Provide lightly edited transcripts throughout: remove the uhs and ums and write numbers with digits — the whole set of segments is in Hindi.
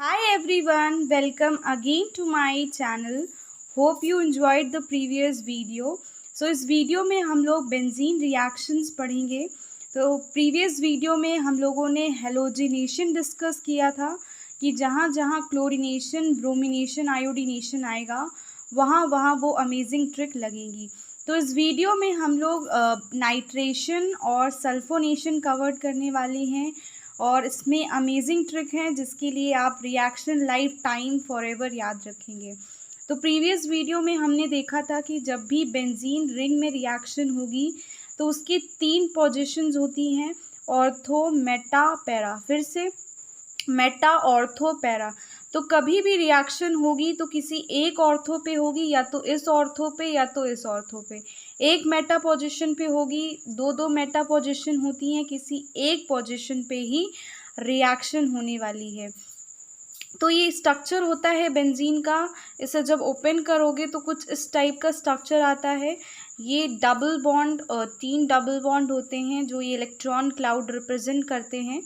Hi everyone, welcome again to my channel. Hope you enjoyed the previous video. So इस वीडियो में हम लोग बेंजीन रिएक्शंस पढ़ेंगे। तो प्रीवियस वीडियो में हम लोगों ने हेलोजिनेशन डिस्कस किया था कि जहाँ जहाँ क्लोरीनेशन, ब्रोमिनेशन, आयोडीनेशन आएगा वहाँ वहाँ वो अमेजिंग ट्रिक लगेगी। तो इस वीडियो में हम लोग नाइट्रेशन और सल्फोनेशन कवर करने वाले हैं और इसमें अमेजिंग ट्रिक है जिसके लिए आप रिएक्शन लाइफ टाइम फॉरएवर याद रखेंगे। तो प्रीवियस वीडियो में हमने देखा था कि जब भी बेंजीन रिंग में रिएक्शन होगी तो उसकी 3 पोजीशंस होती हैं, ऑर्थो, मेटा, पैरा। फिर से मेटा, ऑर्थो, पैरा। तो कभी भी रिएक्शन होगी तो किसी एक ऑर्थो पे होगी, या तो इस ऑर्थो पे या तो इस ऑर्थो पे। एक मेटा पोजीशन पे होगी, दो मेटा पोजीशन होती हैं, किसी एक पोजीशन पे ही रिएक्शन होने वाली है। तो ये स्ट्रक्चर होता है बेंजीन का। इसे जब ओपन करोगे तो कुछ इस टाइप का स्ट्रक्चर आता है। ये डबल बॉन्ड 3 डबल बॉन्ड होते हैं जो ये इलेक्ट्रॉन क्लाउड रिप्रेजेंट करते हैं।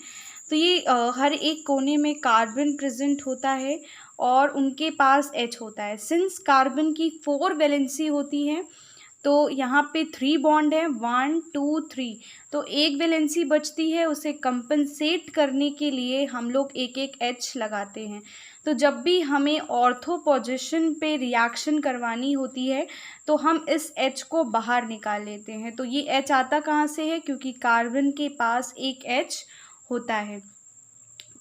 तो ये हर एक कोने में कार्बन प्रेजेंट होता है और उनके पास H होता है। सिंस कार्बन की 4 वैलेंसी होती है तो यहाँ पे 3 बॉन्ड है, 1 2 3। तो एक वैलेंसी बचती है, उसे कंपनसेट करने के लिए हम लोग एक एक H लगाते हैं। तो जब भी हमें ऑर्थो पोजीशन पे रिएक्शन करवानी होती है तो हम इस H को बाहर निकाल लेते हैं। तो ये H आता कहाँ से है, क्योंकि कार्बन के पास एक H होता है।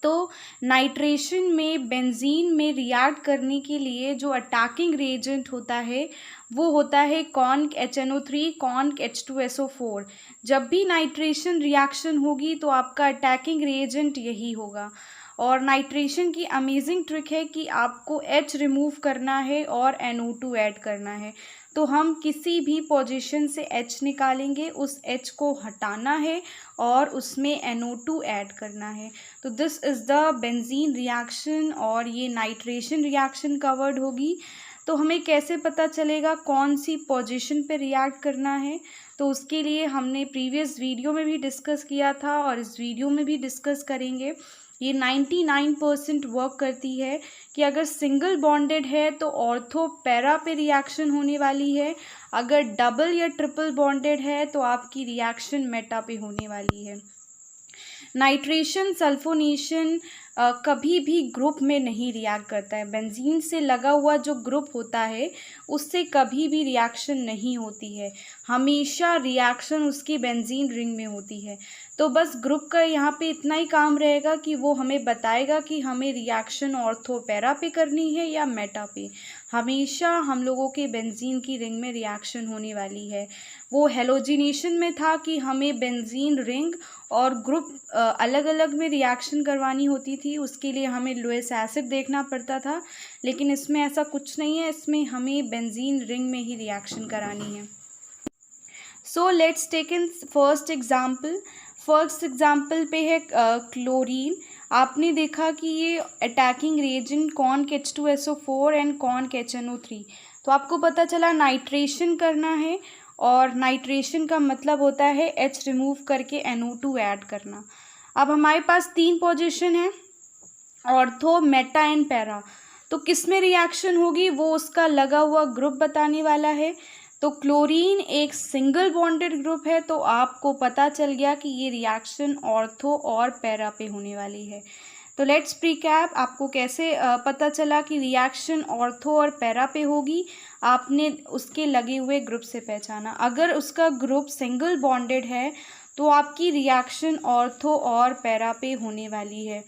तो नाइट्रेशन में बेंजीन में रिएक्ट करने के लिए जो अटैकिंग रिएजेंट होता है वो होता है कॉन्क HNO3, कॉन्क H2SO4। जब भी नाइट्रेशन रिएक्शन होगी तो आपका अटैकिंग रिएजेंट यही होगा। और नाइट्रेशन की अमेजिंग ट्रिक है कि आपको H रिमूव करना है और NO2 ऐड करना है। तो हम किसी भी पोजीशन से H निकालेंगे, उस H को हटाना है और उसमें NO2 ऐड करना है। तो this is the benzene reaction और ये नाइट्रेशन रिएक्शन कवर्ड होगी। तो हमें कैसे पता चलेगा कौन सी पोजीशन पे रिएक्ट करना है, तो उसके लिए हमने प्रीवियस वीडियो में भी डिस्कस किया था और इस वीडियो में भी डिस्कस करेंगे। ये 99% वर्क करती है कि अगर सिंगल बॉन्डेड है तो ऑर्थो पैरा पे रिएक्शन होने वाली है, अगर डबल या ट्रिपल बॉन्डेड है तो आपकी रिएक्शन मेटा पे होने वाली है। नाइट्रेशन, सल्फोनेशन कभी भी ग्रुप में नहीं रिएक्ट करता है। बेंजीन से लगा हुआ जो ग्रुप होता है उससे कभी भी रिएक्शन नहीं होती है, हमेशा रिएक्शन उसकी बेंजीन रिंग में होती है। तो बस ग्रुप का यहाँ पे इतना ही काम रहेगा कि वो हमें बताएगा कि हमें रिएक्शन ऑर्थो पैरा पे करनी है या मेटा पे। हमेशा हम लोगों के बेंजीन की रिंग में रिएक्शन होने वाली है। वो हेलोजिनेशन में था कि हमें बेंजीन रिंग और ग्रुप अलग अलग में रिएक्शन करवानी होती थी, उसके लिए हमें लुईस एसिड देखना पड़ता था। लेकिन इसमें ऐसा कुछ नहीं है, इसमें हमें बेंजीन रिंग में ही रिएक्शन करानी है। So let's take an first example. First example पे है क्लोरीन। आपने देखा कि ये attacking reagent conc H2SO4 and conc HNO3। तो आपको पता चला नाइट्रेशन करना है और नाइट्रेशन का मतलब होता है H रिमूव करके NO2 ऐड करना। अब हमारे पास 3 पोजीशन है, ऑर्थो, मेटा एंड पैरा। तो किस में रिएक्शन होगी वो उसका लगा हुआ ग्रुप बताने वाला है। तो क्लोरीन एक सिंगल बॉन्डेड ग्रुप है, तो आपको पता चल गया कि ये रिएक्शन ऑर्थो और पैरा पे होने वाली है। तो लेट्स प्रीकैप, आपको कैसे पता चला कि रिएक्शन ऑर्थो और पैरा पे होगी। आपने उसके लगे हुए ग्रुप से पहचाना। अगर उसका ग्रुप सिंगल बॉन्डेड है तो आपकी रिएक्शन ऑर्थो और पैरा पे होने वाली है।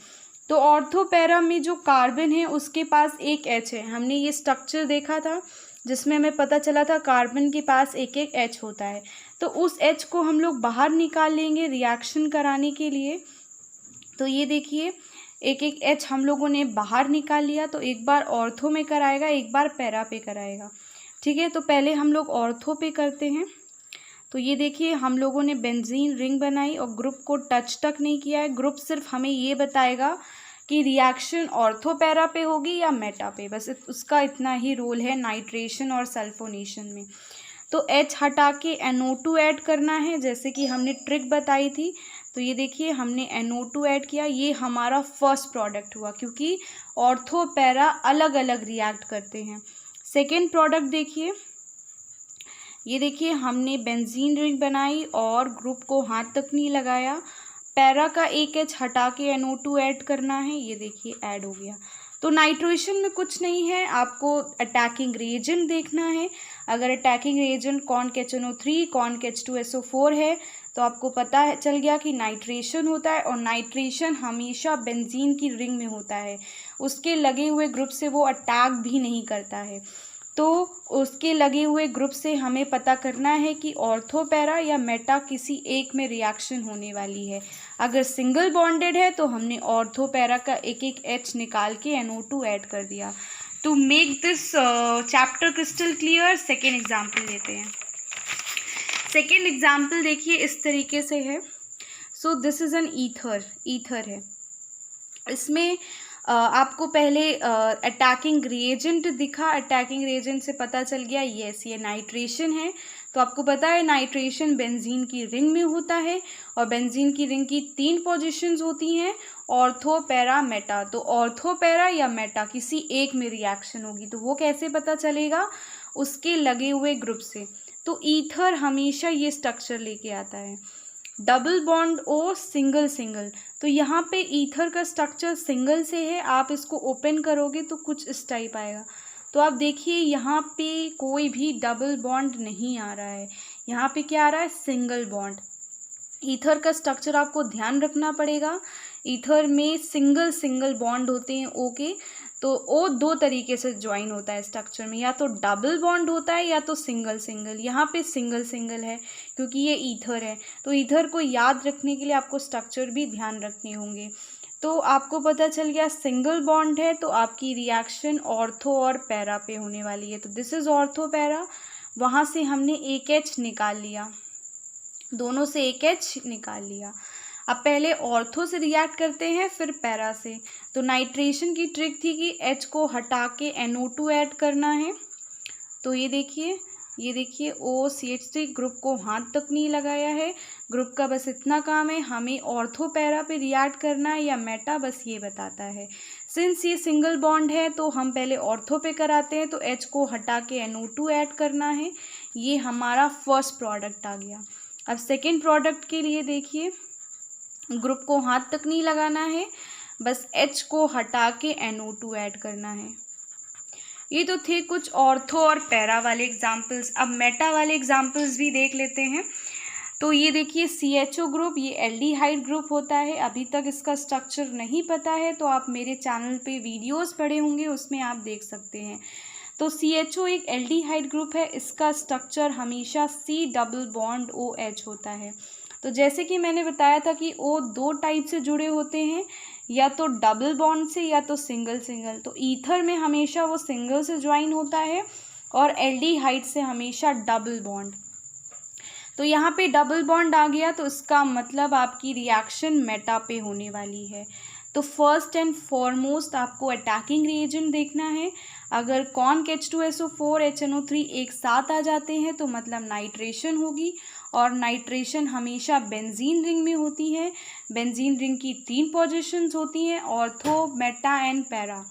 तो ऑर्थो पैरा में जो कार्बन है उसके पास एक H है। हमने ये स्ट्रक्चर देखा था जिसमें हमें पता चला था कार्बन के पास एक एक H होता है। तो उस H को हम लोग बाहर निकाल लेंगे रिएक्शन कराने के लिए। तो ये देखिए, एक एक H हम लोगों ने बाहर निकाल लिया। तो एक बार ऑर्थो में कराएगा, एक बार पैरा पे कराएगा। ठीक है, तो पहले हम लोग ऑर्थो पे करते हैं। तो ये देखिए, हम लोगों ने बेंजीन रिंग बनाई और ग्रुप को टच तक नहीं किया है। ग्रुप सिर्फ हमें ये बताएगा कि रिएक्शन ऑर्थो पैरा पे होगी या मेटा पे, बस उसका इतना ही रोल है नाइट्रेशन और सल्फोनेशन में। तो H हटा के NO2 ऐड करना है, जैसे कि हमने ट्रिक बताई थी। तो तो ये देखिए हमने NO2 ऐड किया, ये हमारा फर्स्ट प्रोडक्ट हुआ क्योंकि ऑर्थो पैरा अलग अलग रिएक्ट करते हैं। सेकेंड प्रोडक्ट देखिए, ये देखिए हमने बेंजीन रिंग बनाई और ग्रुप को हाथ तक नहीं लगाया, पैरा का एक H हटा के NO2 ऐड करना है, ये देखिए ऐड हो गया। तो नाइट्रेशन में कुछ नहीं है, आपको अटैकिंग रिएजेंट देखना है। अगर अटैकिंग रिएजेंट CONCH-NO3 CONCH2SO4 है तो आपको पता है चल गया कि नाइट्रेशन होता है, और नाइट्रेशन हमेशा बेंजीन की रिंग में होता है, उसके लगे हुए ग्रुप से वो अटैक भी नहीं करता है। तो उसके लगे हुए ग्रुप से हमें पता करना है कि ऑर्थो पैरा या मेटा किसी एक में रिएक्शन होने वाली है। अगर सिंगल बॉन्डेड है तो हमने ऑर्थो पैरा का एक एक H निकाल के NO2 ऐड कर दिया। To make this chapter crystal clear second example लेते हैं। सेकेंड एग्जाम्पल देखिए इस तरीके से है। So this is an ether है। इसमें आपको पहले अटैकिंग रिएजेंट दिखा, अटैकिंग रिएजेंट से पता चल गया यस ये नाइट्रेशन है। तो आपको पता है नाइट्रेशन बेंजीन की रिंग में होता है, और बेंजीन की रिंग की 3 पोजीशंस होती हैं, ऑर्थो पैरा मेटा। तो ऑर्थो पैरा या मेटा किसी एक में रिएक्शन होगी, तो वो कैसे पता चलेगा? उसके लगे हुए ग्रुप से। तो ईथर हमेशा ये स्ट्रक्चर लेके आता है, double bond O single single. तो यहाँ पे ईथर का स्ट्रक्चर सिंगल से है, आप इसको ओपन करोगे तो कुछ इस टाइप आएगा। तो आप देखिए यहाँ पे कोई भी डबल बॉन्ड नहीं आ रहा है, यहाँ पे क्या आ रहा है? Single bond. ईथर का स्ट्रक्चर आपको ध्यान रखना पड़ेगा, ईथर में सिंगल सिंगल बॉन्ड होते हैं ओ के। तो ओ 2 तरीके से ज्वाइन होता है स्ट्रक्चर में, या तो डबल बॉन्ड होता है या तो सिंगल सिंगल। यहाँ पे सिंगल सिंगल है क्योंकि ये ईथर है। तो ईथर को याद रखने के लिए आपको स्ट्रक्चर भी ध्यान रखने होंगे। तो आपको पता चल गया सिंगल बॉन्ड है, तो आपकी रिएक्शन ऑर्थो और पैरा पे होने वाली है। तो दिस इज ऑर्थो पैरा, वहाँ से हमने एक H निकाल लिया, दोनों से एक H निकाल लिया। अब पहले ऑर्थो से रिएक्ट करते हैं फिर पैरा से। तो नाइट्रेशन की ट्रिक थी कि H को हटा के NO2 ऐड करना है। तो ये देखिए OCH3 ग्रुप को हाथ तक नहीं लगाया है, ग्रुप का बस इतना काम है हमें ऑर्थो पैरा पे रिएक्ट करना है या मेटा, बस ये बताता है। सिंस ये सिंगल बॉन्ड है तो हम पहले ऑर्थो पे कराते हैं, तो H को हटा के NO2 ऐड करना है, ये हमारा फर्स्ट प्रोडक्ट आ गया। अब सेकेंड प्रोडक्ट के लिए देखिए, ग्रुप को हाथ तक नहीं लगाना है, बस H को हटा के NO2 ऐड करना है। ये तो थे कुछ ऑर्थो और पैरा वाले एग्जाम्पल्स। अब मेटा वाले एग्जाम्पल्स भी देख लेते हैं। तो ये देखिए CHO ग्रुप, ये एल्डिहाइड ग्रुप होता है। अभी तक इसका स्ट्रक्चर नहीं पता है तो आप मेरे चैनल पे वीडियोस पड़े होंगे, उसमें आप देख सकते हैं। तो CHO एक एल्डिहाइड ग्रुप है, इसका स्ट्रक्चर हमेशा C डबल बॉन्ड OH होता है। तो जैसे कि मैंने बताया था कि O 2 टाइप से जुड़े होते हैं, या तो डबल बॉन्ड से या तो सिंगल सिंगल। तो ईथर में हमेशा वो सिंगल से ज्वाइन होता है और एल्डिहाइड से हमेशा डबल बॉन्ड। तो यहाँ पे डबल बॉन्ड आ गया तो इसका मतलब आपकी रिएक्शन मेटा पे होने वाली है। तो फर्स्ट एंड फॉरमोस्ट आपको अटैकिंग रिएजेंट देखना है। अगर CONCH2SO4 HNO3 एक साथ आ जाते हैं तो मतलब नाइट्रेशन होगी, और नाइट्रेशन हमेशा बेंजीन रिंग में होती है। बेंजीन रिंग की 3 पोजीशंस होती हैं, ऑर्थो, मेटा एंड पैरा।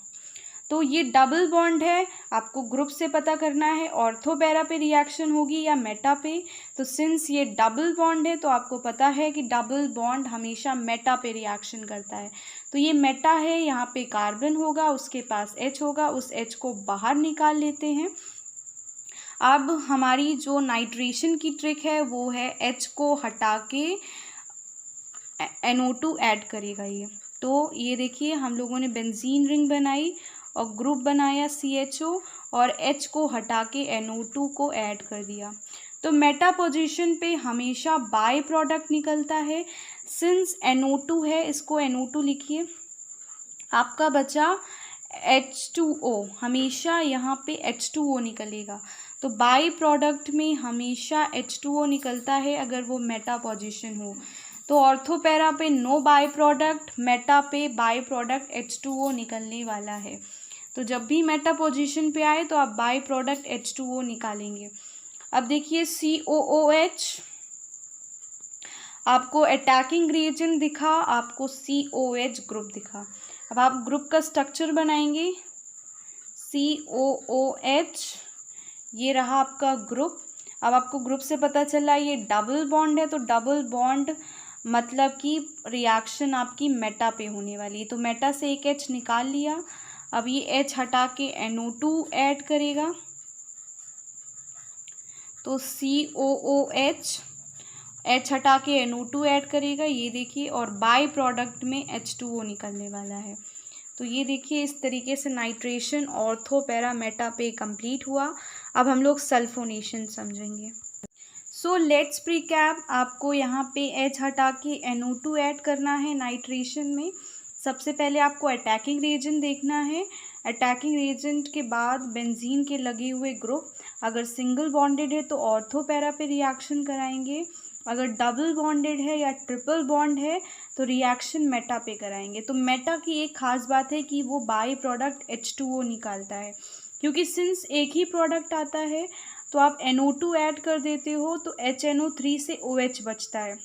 तो ये डबल बॉन्ड है, आपको ग्रुप से पता करना है ऑर्थो पैरा पे रिएक्शन होगी या मेटा पे। तो सिंस ये डबल बॉन्ड है तो आपको पता है कि डबल बॉन्ड हमेशा मेटा पे रिएक्शन करता है। तो ये मेटा है, यहाँ पे कार्बन होगा, उसके पास H होगा, उस H को बाहर निकाल लेते हैं। अब हमारी जो नाइट्रेशन की ट्रिक है वो है H को हटा के NO2 ऐड करेगा ये। तो ये देखिए हम लोगों ने बेंजीन रिंग बनाई और ग्रुप बनाया CHO, और H को हटा के NO2 को ऐड कर दिया। तो मेटा पोजीशन पे हमेशा बाय प्रोडक्ट निकलता है। सिंस NO2 है, इसको NO2 लिखिए, आपका बचा H2O, हमेशा यहाँ पे H2O निकलेगा। तो बाय प्रोडक्ट में हमेशा H2O निकलता है अगर वो मेटा पोजीशन हो। तो ऑर्थो पैरा पे नो बाय प्रोडक्ट, मेटा पे बाय प्रोडक्ट H2O निकलने वाला है। तो जब भी मेटा पोजीशन पे आए तो आप बाय प्रोडक्ट H2O निकालेंगे। अब देखिए COOH, आपको अटैकिंग रिएजेंट दिखा, आपको COH ग्रुप दिखा। अब आप ग्रुप का स्ट्रक्चर बनाएंगे, COOH, ये रहा आपका ग्रुप। अब आपको ग्रुप से पता चला ये डबल बॉन्ड है, तो डबल बॉन्ड मतलब कि रिएक्शन आपकी मेटा पे होने वाली है, तो मेटा से एक H निकाल लिया। अब ये H हटा के NO2 ऐड करेगा, तो COOH, H हटा के NO2 ऐड करेगा, ये देखिए, और बाय प्रोडक्ट में H2O निकलने वाला है। तो ये देखिए इस तरीके से नाइट्रेशन ऑर्थो पैरा मेटा पे कंप्लीट हुआ। अब हम लोग सल्फोनेशन समझेंगे। सो लेट्स प्रीकैप, आपको यहाँ पे H हटा के NO2 ऐड करना है नाइट्रेशन में। सबसे पहले आपको अटैकिंग रिएजेंट देखना है। अटैकिंग रिएजेंट के बाद बेंजीन के लगे हुए ग्रुप, अगर सिंगल बॉन्डेड है तो ऑर्थो पैरा पे रिएक्शन कराएंगे, अगर डबल बॉन्डेड है या ट्रिपल बॉन्ड है तो रिएक्शन मेटा पे कराएंगे। तो मेटा की एक खास बात है कि वो बाई प्रोडक्ट H2O निकालता है, क्योंकि सिंस एक ही प्रोडक्ट आता है तो आप NO2 ऐड कर देते हो तो HNO3 से OH बचता है,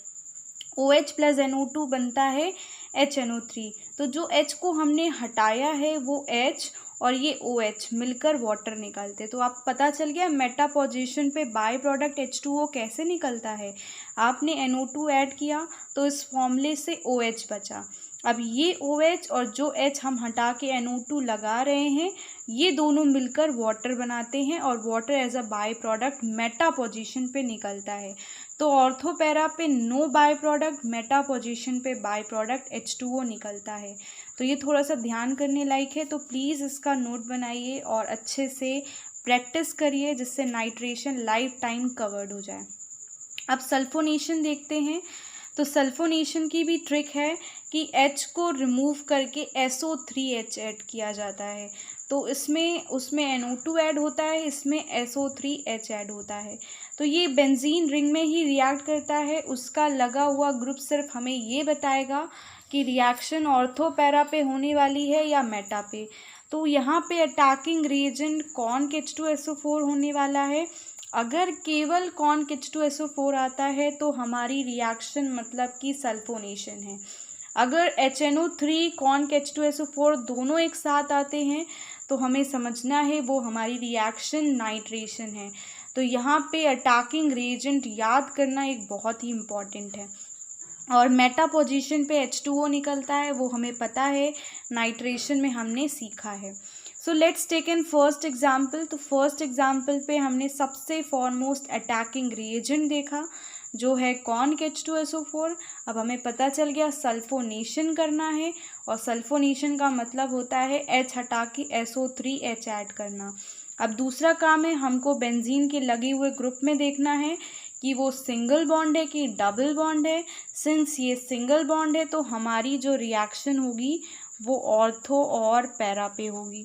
OH प्लस NO2 बनता है HNO3। तो जो H को हमने हटाया है वो H और ये OH मिलकर वाटर निकालते। तो आप पता चल गया मेटा पोजीशन पे बाय प्रोडक्ट H2O कैसे निकलता है। आपने NO2 ऐड किया तो इस फॉर्मूले से OH बचा। अब ये OH और जो H हम हटा के NO2 लगा रहे हैं, ये दोनों मिलकर वाटर बनाते हैं और water as a by product meta position पे निकलता है। तो ऑर्थो पैरा पे no by product, meta position पे बाय प्रोडक्ट H2O निकलता है। तो ये थोड़ा सा ध्यान करने लायक है, तो प्लीज़ इसका नोट बनाइए और अच्छे से प्रैक्टिस करिए जिससे नाइट्रेशन लाइफ टाइम कवर्ड हो जाए। अब सल्फोनेशन देखते हैं। तो सल्फोनेशन की भी ट्रिक है कि H को रिमूव करके SO3H ऐड किया जाता है। तो उसमें NO2 ऐड होता है, इसमें SO3H ऐड होता है। तो ये बेंजीन रिंग में ही रिएक्ट करता है, उसका लगा हुआ ग्रुप सिर्फ हमें ये बताएगा कि रिएक्शन ऑर्थो पैरा पे होने वाली है या मेटा पे। तो यहाँ पे अटैकिंग रिएजेंट कॉन H2SO4 होने वाला है। अगर केवल कॉन H2SO4 आता है तो हमारी रिएक्शन मतलब कि सल्फोनेशन है। अगर HNO3 कॉन H2SO4 दोनों एक साथ आते हैं तो हमें समझना है वो हमारी रिएक्शन नाइट्रेशन है। तो यहाँ पे अटैकिंग रिएजेंट याद करना एक बहुत ही इम्पॉर्टेंट है। और मेटा पोजीशन पे H2O निकलता है, वो हमें पता है, नाइट्रेशन में हमने सीखा है। So let's take an first example. तो फर्स्ट एग्जाम्पल पे हमने सबसे फॉरमोस्ट अटैकिंग रिएजेंट देखा जो है कॉन H2SO4। अब हमें पता चल गया सल्फोनेशन करना है, और सल्फोनेशन का मतलब होता है H हटा के SO3H ऐड करना। अब दूसरा काम है, हमको बेंजीन के लगे हुए ग्रुप में देखना है कि वो सिंगल बॉन्ड है कि डबल बॉन्ड है। सिंस ये सिंगल बॉन्ड है तो हमारी जो रिएक्शन होगी वो ऑर्थो और पैरा पे होगी।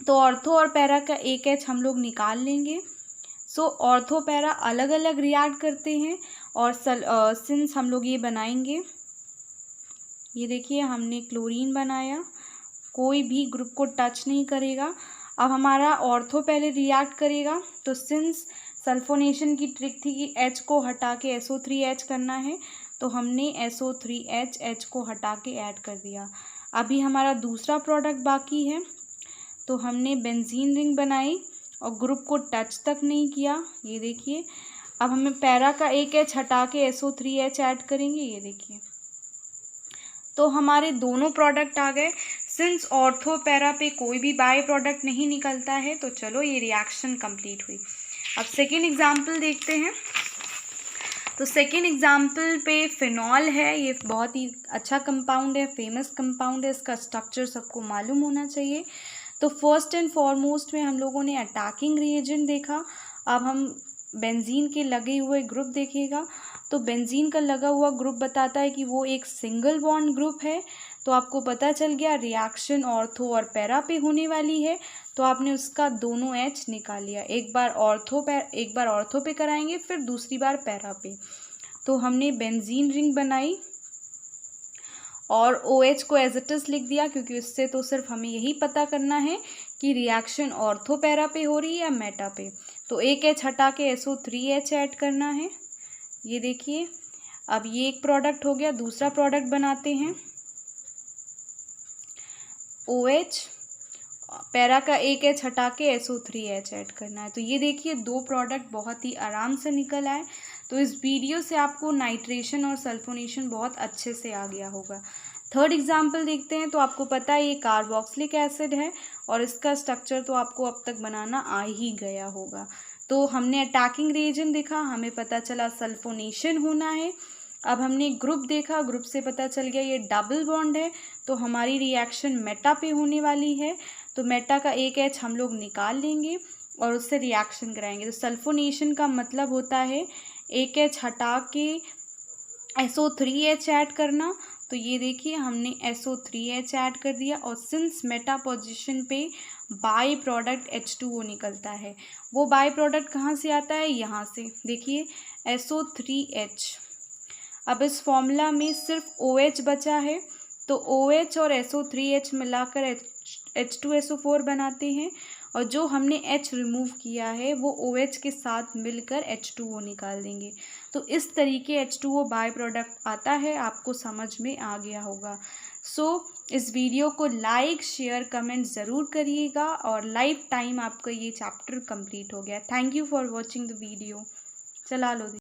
तो ऑर्थो और पैरा का एक H हम लोग निकाल लेंगे। सो ऑर्थो पैरा अलग अलग रिएक्ट करते हैं, और सिंस हम लोग ये बनाएंगे, ये देखिए हमने क्लोरीन बनाया, कोई भी ग्रुप को टच नहीं करेगा। अब हमारा ऑर्थो पहले रिएक्ट करेगा, तो सिंस सल्फोनेशन की ट्रिक थी कि H को हटा के SO3H करना है, तो हमने SO3H H को हटा के ऐड कर दिया। अभी हमारा दूसरा प्रोडक्ट बाकी है, तो हमने बेंजीन रिंग बनाई और ग्रुप को टच तक नहीं किया, ये देखिए। अब हमें पैरा का एक H हटा के SO3H ऐड करेंगे, ये देखिए। तो हमारे दोनों प्रोडक्ट आ गए। सिंस ऑर्थो पैरा पे कोई भी बाय प्रोडक्ट नहीं निकलता है तो चलो ये रिएक्शन कंप्लीट हुई। अब सेकेंड एग्जाम्पल देखते हैं। तो सेकेंड एग्जाम्पल पे फिनॉल है, ये बहुत ही अच्छा कंपाउंड है, फेमस कंपाउंड है, इसका स्ट्रक्चर सबको मालूम होना चाहिए। तो फर्स्ट एंड फॉरमोस्ट में हम लोगों ने अटैकिंग रिएजेंट देखा। अब हम बेंजीन के लगे हुए ग्रुप देखेगा। तो बेंजीन का लगा हुआ ग्रुप बताता है कि वो एक सिंगल बॉन्ड ग्रुप है। तो आपको पता चल गया रिएक्शन ऑर्थो और पैरा पे होने वाली है, तो आपने उसका दोनों H निकाल लिया। एक बार ऑर्थो पे कराएंगे, फिर दूसरी बार पैरा पे। तो हमने बेंजीन रिंग बनाई और OH को एज इट इज लिख दिया, क्योंकि उससे तो सिर्फ हमें यही पता करना है कि रिएक्शन ऑर्थो पैरा पे हो रही है या मेटा पे। तो एक H हटा के SO3H ऐड करना है, ये देखिए। अब ये एक प्रोडक्ट हो गया। दूसरा प्रोडक्ट बनाते हैं OH, पैरा का एक H हटा के SO3H ऐड करना है। तो ये देखिए 2 प्रोडक्ट बहुत ही आराम से निकल आए। तो इस वीडियो से आपको नाइट्रेशन और सल्फोनेशन बहुत अच्छे से आ गया होगा। थर्ड एग्जाम्पल देखते हैं। तो आपको पता है ये कार्बोक्सिलिक एसिड है और इसका स्ट्रक्चर तो आपको अब तक बनाना आ ही गया होगा। तो हमने अटैकिंग रिएजेंट देखा, हमें पता चला सल्फोनेशन होना है। अब हमने ग्रुप देखा, ग्रुप से पता चल गया ये डबल बॉन्ड है, तो हमारी रिएक्शन मेटा पे होने वाली है। तो मेटा का एक H हम लोग निकाल लेंगे और उससे रिएक्शन कराएंगे। तो सल्फोनेशन का मतलब होता है एक H हटा के SO3H ऐड करना। तो ये देखिए हमने SO3H ऐड कर दिया और सिंस मेटा पोजीशन पे बाई प्रोडक्ट H2O निकलता है। वो बाई प्रोडक्ट कहाँ से आता है? यहाँ से देखिए SO3H। अब इस फॉर्मूला में सिर्फ OH बचा है, तो OH और SO3H मिलाकर H2SO4 बनाते हैं और जो हमने H रिमूव किया है वो OH के साथ मिलकर H2O निकाल देंगे। तो इस तरीके H2O बाय प्रोडक्ट आता है, आपको समझ में आ गया होगा। इस वीडियो को लाइक शेयर कमेंट ज़रूर करिएगा और लाइफ टाइम आपका ये चैप्टर कंप्लीट हो गया। Thank you for watching the video. चला लो।